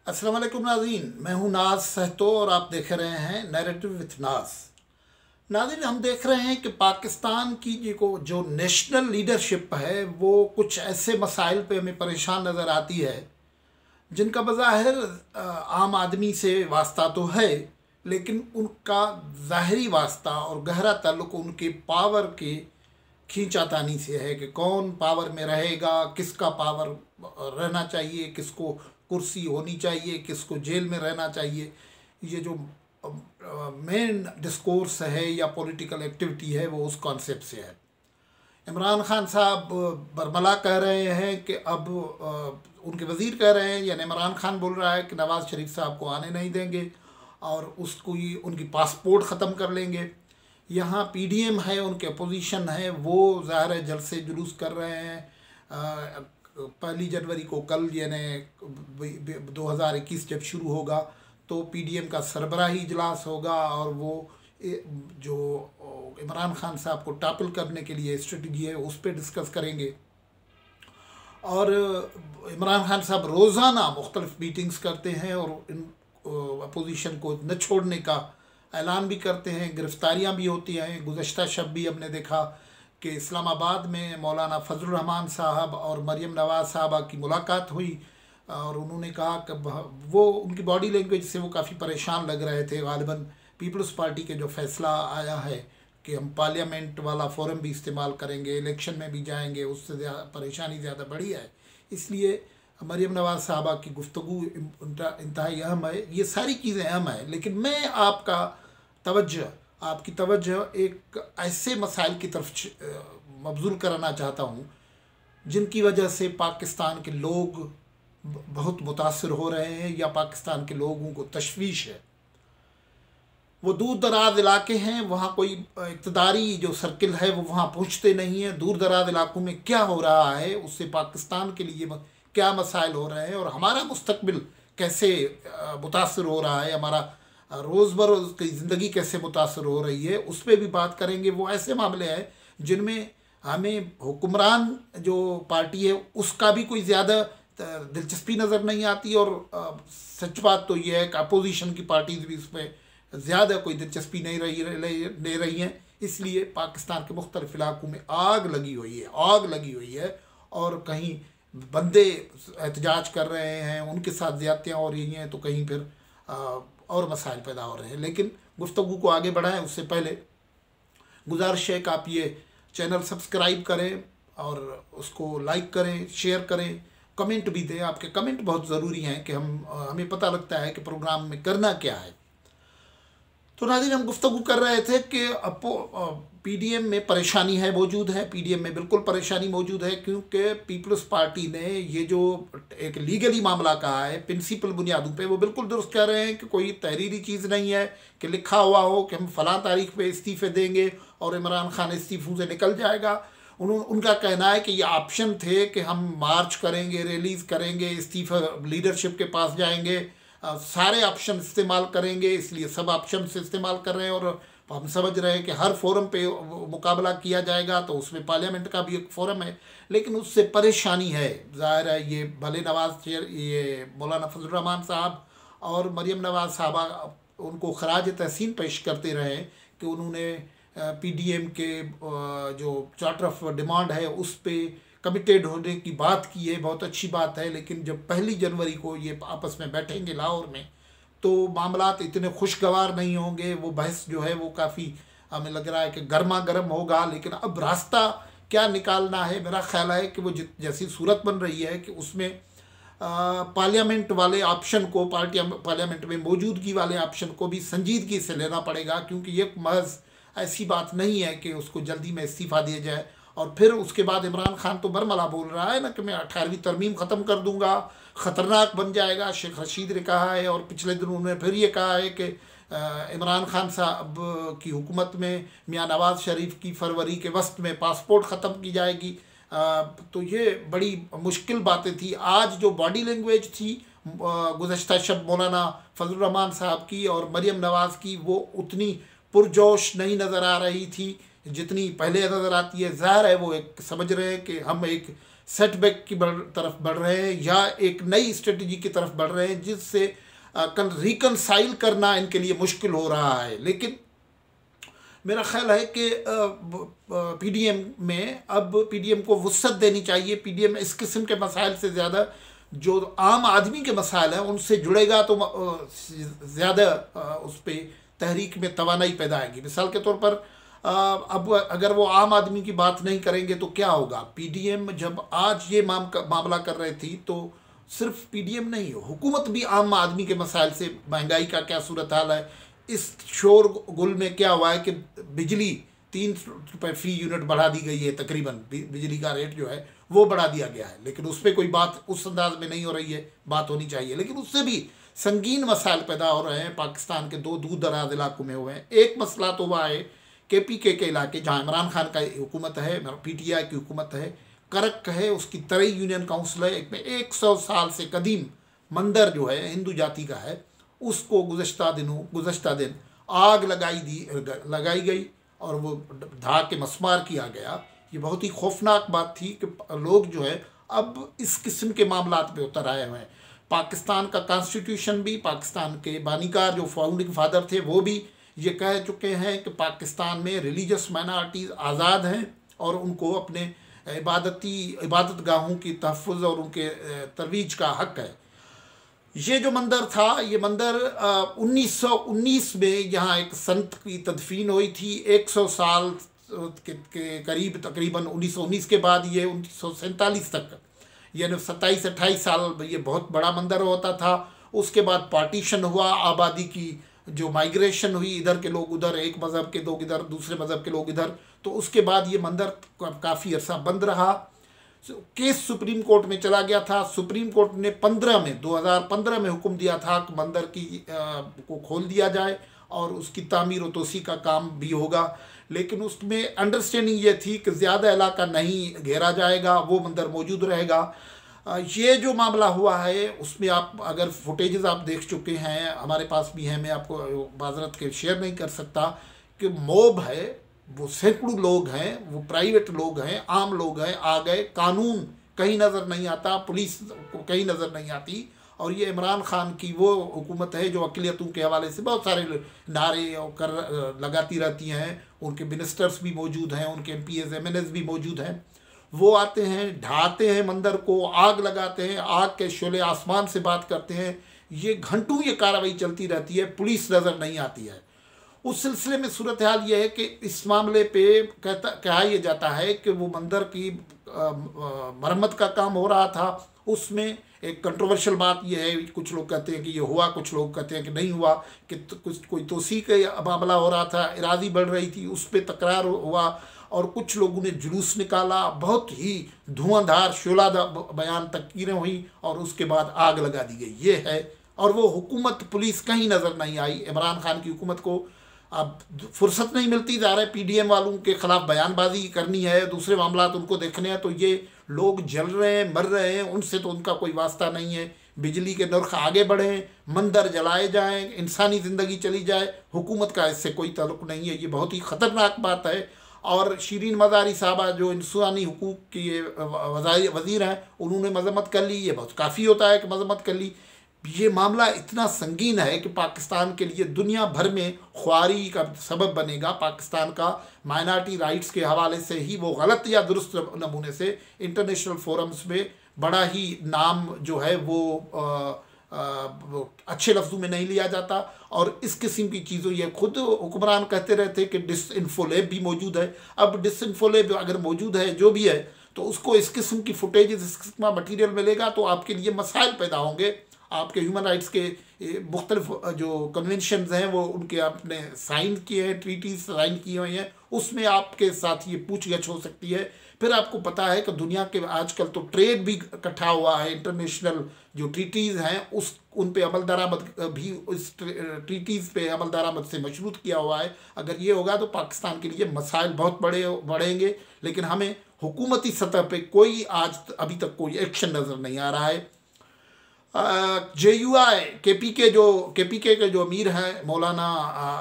अस्सलाम वालेकुम नाज़रीन, मैं हूं नाज सहतो और आप देख रहे हैं नैरेटिव विथ नाज। नाज़रीन, हम देख रहे हैं कि पाकिस्तान की जो नेशनल लीडरशिप है वो कुछ ऐसे मसाइल पे हमें परेशान नज़र आती है जिनका बज़ाहिर आम आदमी से वास्ता तो है, लेकिन उनका ज़ाहरी वास्ता और गहरा ताल्लुक़ उनके पावर के खींचातानी से है कि कौन पावर में रहेगा, किसका पावर रहना चाहिए, किसको कुर्सी होनी चाहिए, किसको जेल में रहना चाहिए। ये जो मेन डिस्कोर्स है या पॉलिटिकल एक्टिविटी है वो उस कॉन्सेप्ट से है। इमरान खान साहब बरमला कह रहे हैं कि अब उनके वज़ीर कह रहे हैं, यानी इमरान खान बोल रहा है कि नवाज़ शरीफ साहब को आने नहीं देंगे और उसको ही उनकी पासपोर्ट ख़त्म कर लेंगे। यहाँ पीडीएम है, उनके अपोजिशन है, वो ज़ाहिर है जल्द से जुलूस कर रहे हैं। 1 जनवरी को कल यानी 2021 जब शुरू होगा तो पीडीएम का सरबराही इजलास होगा और वो जो इमरान खान साहब को टापल करने के लिए स्ट्रेटजी है उस पर डिस्कस करेंगे। और इमरान खान साहब रोज़ाना मुख्तलिफ मीटिंग्स करते हैं और इन अपोजिशन को न छोड़ने का ऐलान भी करते हैं। गिरफ्तारियां भी होती हैं। गुज़श्ता शब भी हमने देखा कि इस्लामाबाद में मौलाना फजलुर रहमान साहब और मरियम नवाज़ साहबा की मुलाकात हुई और उन्होंने कहा कि वो उनकी बॉडी लैंग्वेज से वो काफ़ी परेशान लग रहे थे। ग़ालिबन पीपल्स पार्टी के जो फ़ैसला आया है कि हम पार्लियामेंट वाला फोरम भी इस्तेमाल करेंगे, इलेक्शन में भी जाएंगे, उससे परेशानी ज़्यादा बढ़ी है। इसलिए मरियम नवाज़ साहबा की गुफ्तगू इंतहाई अहम है। ये सारी चीज़ें अहम हैं, लेकिन मैं आपकी तवज्जो एक ऐसे मसाइल की तरफ मबजूल कराना चाहता हूँ जिनकी वजह से पाकिस्तान के लोग बहुत मुतासर हो रहे हैं या पाकिस्तान के लोगों को तशवीश है। वो दूर दराज इलाके हैं, वहाँ कोई इक़्तिदारी जो सर्किल है वो वहाँ पहुँचते नहीं हैं। दूर दराज इलाकों में क्या हो रहा है, उससे पाकिस्तान के लिए क्या मसाइल हो रहे हैं और हमारा मुस्तकबिल कैसे मुतासर हो रहा है, हमारा रोज़बरोज़ की ज़िंदगी कैसे मुतासर हो रही है, उस पर भी बात करेंगे। वो ऐसे मामले हैं जिनमें हमें हुक्मरान जो पार्टी है उसका भी कोई ज़्यादा दिलचस्पी नज़र नहीं आती और सच बात तो ये है कि अपोजिशन की पार्टीज़ भी इसमें ज़्यादा कोई दिलचस्पी नहीं ले रही हैं। इसलिए पाकिस्तान के मुख्तलिफ़ इलाकों में आग लगी हुई है और कहीं बंदे एहतजाज कर रहे हैं, उनके साथ ज़्यादतियाँ हो रही हैं, तो कहीं फिर और मसाइल पैदा हो रहे हैं। लेकिन गुफ्तगू को आगे बढ़ाएं उससे पहले गुजारिश है कि आप ये चैनल सब्सक्राइब करें और उसको लाइक करें, शेयर करें, कमेंट भी दें। आपके कमेंट बहुत ज़रूरी हैं कि हमें पता लगता है कि प्रोग्राम में करना क्या है। तो नाज़रीन, हम गुफ्तगू कर रहे थे कि पीडीएम में परेशानी है, मौजूद है। पीडीएम में बिल्कुल परेशानी मौजूद है क्योंकि पीपल्स पार्टी ने ये जो एक लीगली मामला कहा है प्रिंसिपल बुनियादों पे, वो बिल्कुल दुरुस्त कह रहे हैं कि कोई तहरीरी चीज़ नहीं है कि लिखा हुआ हो कि हम फ़लाँ तारीख पे इस्तीफ़े देंगे और इमरान खान इस्तीफ़ों से निकल जाएगा। उनका कहना है कि ये ऑप्शन थे कि हम मार्च करेंगे, रिलीज़ करेंगे, इस्तीफ़ा लीडरशिप के पास जाएंगे, सारे ऑप्शन इस्तेमाल करेंगे। इसलिए सब ऑप्शन से इस्तेमाल कर रहे हैं और हम समझ रहे हैं कि हर फोरम पे मुकाबला किया जाएगा, तो उसमें पार्लियामेंट का भी एक फोरम है। लेकिन उससे परेशानी है, ज़ाहिर है। ये भले ये मौलाना फजलुर रहमान साहब और मरियम नवाज़ साहबा उनको खराज तहसीन पेश करते रहे कि उन्होंने पीडीएम के जो चार्टर ऑफ डिमांड है उस पर कमिटेड होने की बात की है, बहुत अच्छी बात है। लेकिन जब 1 जनवरी को ये आपस में बैठेंगे लाहौर में तो मामलात इतने खुशगवार नहीं होंगे। वो बहस जो है वो काफ़ी हमें लग रहा है कि गर्मा गर्म होगा। लेकिन अब रास्ता क्या निकालना है, मेरा ख्याल है कि वो जैसी सूरत बन रही है कि उसमें पार्लियामेंट वाले ऑप्शन को, पार्लियामेंट में मौजूदगी वाले ऑप्शन को भी संजीदगी से लेना पड़ेगा, क्योंकि ये महज ऐसी बात नहीं है कि उसको जल्दी में इस्तीफ़ा दिया जाए और फिर उसके बाद इमरान खान तो बरमला बोल रहा है ना कि मैं 18वीं तरमीम ख़त्म कर दूंगा, ख़तरनाक बन जाएगा। शेख रशीद ने कहा है और पिछले दिनों उन्होंने फिर ये कहा है कि इमरान खान साहब की हुकूमत में मियाँ नवाज़ शरीफ की फरवरी के वस्त में पासपोर्ट ख़त्म की जाएगी। तो ये बड़ी मुश्किल बातें थी। आज जो बॉडी लैंग्वेज थी गुज़श्ता शब मौलाना फजलुर रहमान साहब की और मरियम नवाज़ की, वो उतनी पुरजोश नहीं नज़र आ रही थी जितनी पहले नज़र आती है। ज़ाहिर है वो एक समझ रहे हैं कि हम एक सेटबैक की तरफ बढ़ रहे हैं या एक नई स्ट्रेटजी की तरफ बढ़ रहे हैं जिससे रिकनसाइल करना इनके लिए मुश्किल हो रहा है। लेकिन मेरा ख्याल है कि पीडीएम में अब पीडीएम को वुसअत देनी चाहिए। पीडीएम इस किस्म के मसाइल से ज़्यादा जो आम आदमी के मसाइल हैं उनसे जुड़ेगा तो ज़्यादा उस पर तहरीक में तवानाई पैदा आएगी। मिसाल के तौर पर अब अगर वो आम आदमी की बात नहीं करेंगे तो क्या होगा। पीडीएम जब आज ये मामला कर रही थी तो सिर्फ पीडीएम नहीं, हुकूमत भी आम आदमी के मसाइल से, महंगाई का क्या सूरत हाल है, इस शोर गुल में क्या हुआ है कि बिजली 3 रुपये फी यूनिट बढ़ा दी गई है, तकरीबन बिजली का रेट जो है वो बढ़ा दिया गया है। लेकिन उस पर कोई बात उस अंदाज में नहीं हो रही है, बात होनी चाहिए। लेकिन उससे भी संगीन मसाइल पैदा हो रहे हैं, पाकिस्तान के 2 दूर दराज इलाकों में हुए हैं। एक मसला तो वह है KPK के इलाके जहाँ इमरान खान का हुकूमत है, PTI की हुकूमत है, करक है, उसकी तरई यूनियन काउंसिल है, एक में 100 साल से कदीम मंदिर जो है हिंदू जाति का है, उसको गुज़श्ता दिन आग लगाई गई और वो ढा के मस्मार किया गया। ये बहुत ही खौफनाक बात थी कि लोग जो है अब इस किस्म के मामलात पे उतर आए हुए हैं। पाकिस्तान का कॉन्स्टिट्यूशन भी, पाकिस्तान के बानीकार जो फाउंडिंग फादर थे वो भी ये कह चुके हैं कि पाकिस्तान में रिलीजियस माइनॉरिटीज़ आज़ाद हैं और उनको अपने इबादत गाहों की तहफ़्फ़ुज़ और उनके तरवीज का हक़ है। ये जो मंदिर था, ये मंदिर 1919 में यहाँ एक संत की तदफीन हुई थी। 100 साल के करीब, तकरीबन 1919 के बाद ये 1947 तक, यानी 27-28 साल ये बहुत बड़ा मंदिर होता था। उसके बाद पार्टीशन हुआ, आबादी की जो माइग्रेशन हुई, इधर के लोग उधर, एक मज़हब के लोग इधर, दूसरे मज़हब के लोग इधर, तो उसके बाद ये मंदिर काफ़ी अरसा बंद रहा। केस सुप्रीम कोर्ट में चला गया था। सुप्रीम कोर्ट ने 2015 में हुक्म दिया था कि मंदिर को खोल दिया जाए और उसकी तामीर व तोसी का काम भी होगा। लेकिन उसमें अंडरस्टैंडिंग ये थी कि ज़्यादा इलाका नहीं घेरा जाएगा, वो मंदिर मौजूद रहेगा। ये जो मामला हुआ है उसमें आप अगर फुटेजेस आप देख चुके हैं, हमारे पास भी हैं, मैं आपको माज़रत के शेयर नहीं कर सकता, कि मॉब है, वो सैकड़ों लोग हैं, वो प्राइवेट लोग हैं, आम लोग हैं, आ गए, कानून कहीं नज़र नहीं आता, पुलिस को कहीं नज़र नहीं आती। और ये इमरान खान की वो हुकूमत है जो अक़लियतों के हवाले से बहुत सारे नारे लगाती रहती हैं। उनके मिनिस्टर्स भी मौजूद हैं, उनके MPs MNs भी मौजूद हैं। वो आते हैं, ढाते हैं मंदिर को, आग लगाते हैं, आग के शोले आसमान से बात करते हैं। ये घंटों ये कार्रवाई चलती रहती है, पुलिस नज़र नहीं आती है। उस सिलसिले में सूरत हाल ये है कि इस मामले पे कहा यह जाता है कि वो मंदिर की मरम्मत का काम हो रहा था। उसमें एक कंट्रोवर्शियल बात यह है, कुछ लोग कहते हैं कि ये हुआ, कुछ लोग कहते हैं कि नहीं हुआ, कि कुछ कोई तोसी का मामला हो रहा था, इरादी बढ़ रही थी, उस पर तकरार हुआ और कुछ लोगों ने जुलूस निकाला, बहुत ही धुआंधार शोला बयान तकरीरें हुई और उसके बाद आग लगा दी गई। ये है, और वो हुकूमत, पुलिस कहीं नज़र नहीं आई। इमरान खान की हुकूमत को अब फुर्सत नहीं मिलती जा रहा है, PDM वालों के ख़िलाफ़ बयानबाजी करनी है, दूसरे मामला उनको देखने हैं, तो ये लोग जल रहे हैं, मर रहे हैं, उनसे तो उनका कोई वास्ता नहीं है। बिजली के नर्ख आगे बढ़ें, मंदिर जलाए जाएं, इंसानी ज़िंदगी चली जाए, हुकूमत का इससे कोई ताल्लुक़ नहीं है। ये बहुत ही ख़तरनाक बात है। और शीरीन मज़ारी साहबा जो इंसानी हुकूक की वज़ीर हैं, उन्होंने मजम्मत कर ली। ये बहुत काफ़ी होता है कि मजम्मत कर ली। ये मामला इतना संगीन है कि पाकिस्तान के लिए दुनिया भर में ख्वारी का सबब बनेगा। पाकिस्तान का माइनॉरिटी राइट्स के हवाले से ही, वो गलत या दुरुस्त नमूने से इंटरनेशनल फोरम्स में बड़ा ही नाम जो है वो अच्छे लफ्ज़ों में नहीं लिया जाता। और इस किस्म की चीज़ों, ये खुद हुक्मरान कहते रहते कि डिसइंफोलेब भी मौजूद है। अब डिसइंफोलेब अगर मौजूद है, जो भी है, तो उसको इस किस्म की फुटेजेस, इस किस्म का मटीरियल मिलेगा तो आपके लिए मसाइल पैदा होंगे। आपके ह्यूमन राइट्स के मुख्तलिफ जो कन्वेंशन हैं वो उनके आपने साइन किए हैं, ट्रीटीज साइन किए हुए हैं, उसमें आपके साथ ये पूछगछ हो सकती है। फिर आपको पता है कि दुनिया के आजकल तो ट्रेड भी इकट्ठा हुआ है, इंटरनेशनल जो ट्रीटीज़ हैं उन पे अमल दरामद भी, इस ट्रीटीज़ पे अमल दरामद से मशरूत किया हुआ है। अगर ये होगा तो पाकिस्तान के लिए मसाइल बहुत बढ़ेंगे। लेकिन हमें हुकूमती सतह पे कोई अभी तक कोई एक्शन नज़र नहीं आ रहा है। JUI KPK के जो अमीर हैं मौलाना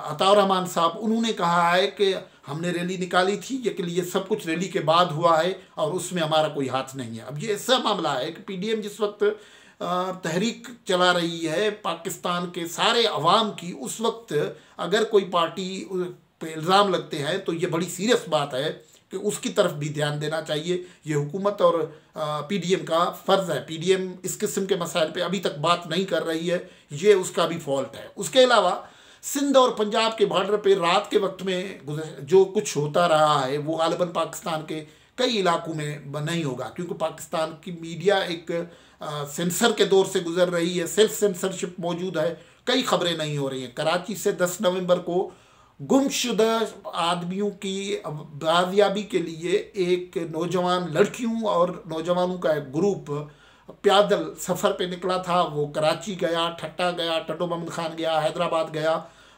अताउर रहमान साहब, उन्होंने कहा है कि हमने रैली निकाली थी, ये सब कुछ रैली के बाद हुआ है और उसमें हमारा कोई हाथ नहीं है। अब ये ऐसा मामला है कि पीडीएम जिस वक्त तहरीक चला रही है पाकिस्तान के सारे अवाम की, उस वक्त अगर कोई पार्टी पे इल्ज़ाम लगते हैं तो ये बड़ी सीरियस बात है कि उसकी तरफ भी ध्यान देना चाहिए। ये हुकूमत और पीडीएम का फ़र्ज़ है। पीडीएम इस किस्म के मसाइल पे अभी तक बात नहीं कर रही है, ये उसका भी फॉल्ट है। उसके अलावा सिंध और पंजाब के बॉर्डर पे रात के वक्त में जो कुछ होता रहा है वो गालिबन पाकिस्तान के कई इलाकों में नहीं होगा, क्योंकि पाकिस्तान की मीडिया एक सेंसर के दौर से गुजर रही है, सेल्फ सेंसरशिप मौजूद है, कई खबरें नहीं हो रही हैं। कराची से 10 नवंबर को गुमशुदा आदमियों की बाजियाबी के लिए एक नौजवान लड़कियों और नौजवानों का एक ग्रुप पैदल सफ़र पे निकला था। वो कराची गया, ठट्टा गया, टड्डो मोहम्मद खान गया, हैदराबाद गया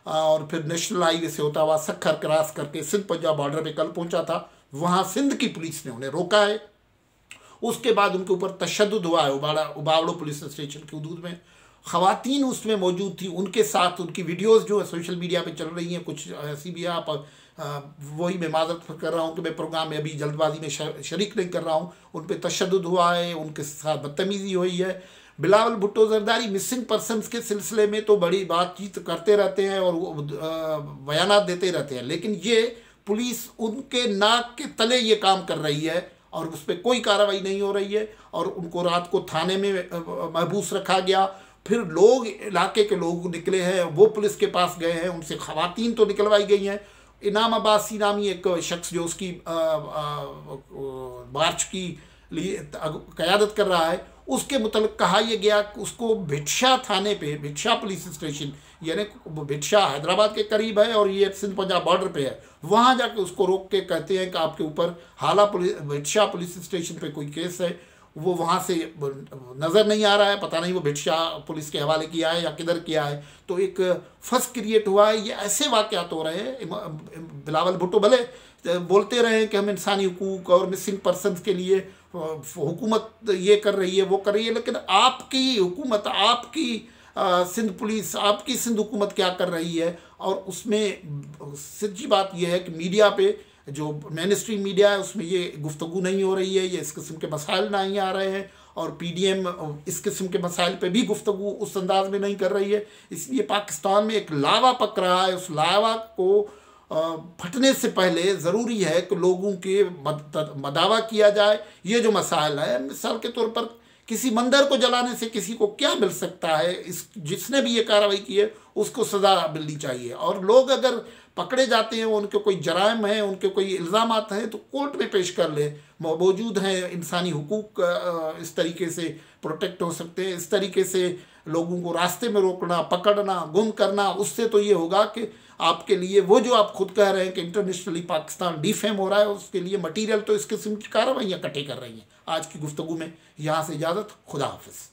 और फिर नेशनल हाईवे से होता हुआ सखर क्रॉस करके सिंध पंजाब बॉर्डर पे कल पहुंचा था। वहाँ सिंध की पुलिस ने उन्हें रोका है। उसके बाद उनके ऊपर तशद्दुद हुआ है उबावड़ो पुलिस स्टेशन की हदूद में। ख़वातीन उसमें मौजूद थी, उनके साथ उनकी वीडियोस जो है सोशल मीडिया पे चल रही हैं, कुछ ऐसी भी आप वही मैं माजरत कर रहा हूँ कि मैं प्रोग्राम में अभी जल्दबाजी में शरीक नहीं कर रहा हूँ। उन पर तशद्दुद हुआ है, उनके साथ बदतमीज़ी हुई है। बिलावल भुट्टो जरदारी मिसिंग पर्सनस के सिलसिले में तो बड़ी बातचीत करते रहते हैं और बयानात देते रहते हैं, लेकिन ये पुलिस उनके नाक के तले ये काम कर रही है और उस पर कोई कार्रवाई नहीं हो रही है और उनको रात को थाने में महबूस रखा गया। फिर लोग, इलाके के लोग निकले हैं, वो पुलिस के पास गए हैं, उनसे ख़वातीन तो निकलवाई गई हैं। इनाम अब्बासी नामी एक शख्स जो उसकी मार्च की लिए क़यादत कर रहा है, उसके मुतल्लिक़ कहा यह गया कि उसको भिट्शा थाने पे, भिट्शा पुलिस स्टेशन, यानी भिट्शा हैदराबाद के करीब है और ये सिंध पंजाब बॉर्डर पे है, वहाँ जाके उसको रोक के कहते हैं कि आपके ऊपर हाला भिट्शा पुलिस स्टेशन पे कोई केस है। वो वहाँ से नज़र नहीं आ रहा है, पता नहीं वो भिट्शा पुलिस के हवाले किया है या किधर किया है। तो एक फस क्रिएट हुआ है। ये ऐसे वाक़यात हो रहे हैं। बिलावल भुट्टो भले बोलते रहे कि हम इंसानी हुकूक और मिसिंग पर्सनस के लिए हुकूमत ये कर रही है वो कर रही है, लेकिन आपकी हुकूमत, आपकी सिंध पुलिस, आपकी सिंध हुकूमत क्या कर रही है? और उसमें सच्ची बात यह है कि मीडिया पे, जो मेन स्ट्रीम मीडिया है, उसमें ये गुफ्तगू नहीं हो रही है, ये इस किस्म के मसाइल नहीं आ रहे हैं और पीडीएम इस किस्म के मसाइल पे भी गुफ्तगू उस अंदाज में नहीं कर रही है। इसलिए पाकिस्तान में एक लावा पक रहा है। उस लावा को फटने से पहले ज़रूरी है कि लोगों के मदावा किया जाए। ये जो मसाइल है, मिसाल के तौर पर किसी मंदिर को जलाने से किसी को क्या मिल सकता है? जिसने भी ये कार्रवाई की है उसको सज़ा मिलनी चाहिए। और लोग अगर पकड़े जाते हैं, उनके कोई जराइम हैं, उनके कोई इल्ज़ामात हैं, तो कोर्ट में पेश कर ले। मौजूद हैं इंसानी हुकूक इस तरीके से प्रोटेक्ट हो सकते हैं। इस तरीके से लोगों को रास्ते में रोकना, पकड़ना, गुम करना, उससे तो ये होगा कि आपके लिए वो जो आप खुद कह रहे हैं कि इंटरनेशनली पाकिस्तान डिफेम हो रहा है, उसके लिए मटीरियल तो इस किस्म की कार्रवाइयाँ इकट्ठी कर रही हैं। आज की गुफ्तगू में यहाँ से इजाज़त, खुदा हाफिज़।